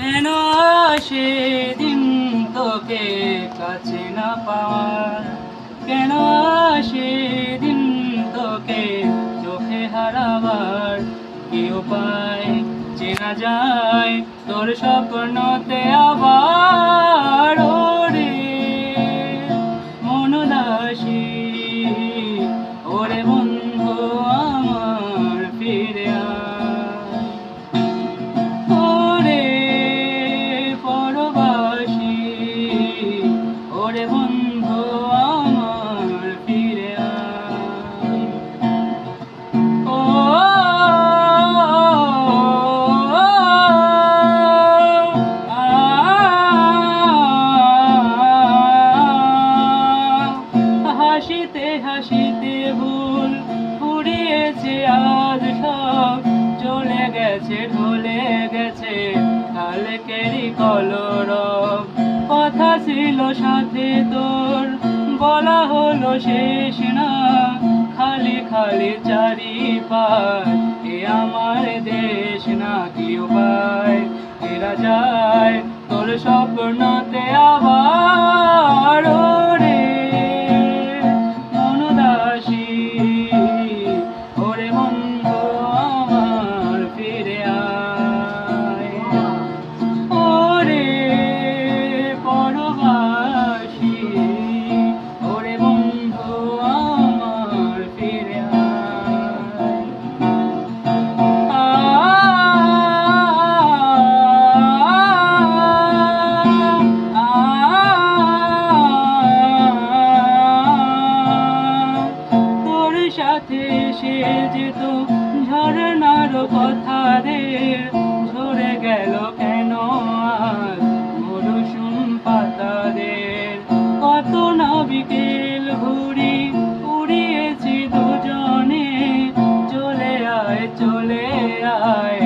কেন সেদিন তোকে কাছে না পাওয়ার, কেন সেদিন তোকে চোখে হারাবার, কি উপায় চেনা যায় তোর স্বপ্নতে আবার ওরে মনদাসী, ওরে বন্ধু আমার ফিরে আয়, ওরে পরবাসী, ওরে বন্ধু আমার ফিরে আয়। ও হাসিতে হাসিতে ভুল ফুরিয়েছে আজ সব, চলে গেছে ঢলে গেছে কালকেরই কলরব। কথা ছিল সাথে তোর, বলা হলো শেষ না, খালি খালি চারিপাশ এ আমার দেশ না, কি উপায় ফেরা যায় তোর স্বপ্নতে আবার ওরে মনদাসী, ওরে বন্ধু আমার ফিরে আয়, ওরে পরবাসী, ওরে বন্ধু আমার ফিরে আয়। তোর সাথে সে যেত ঝরনার কথা রে, ঝরে গেল কেন আজ মরশুম পাতাদের, কত না বিকেল ঘুরি উড়িয়েছি দুজনে, চলে আয় চলে আয়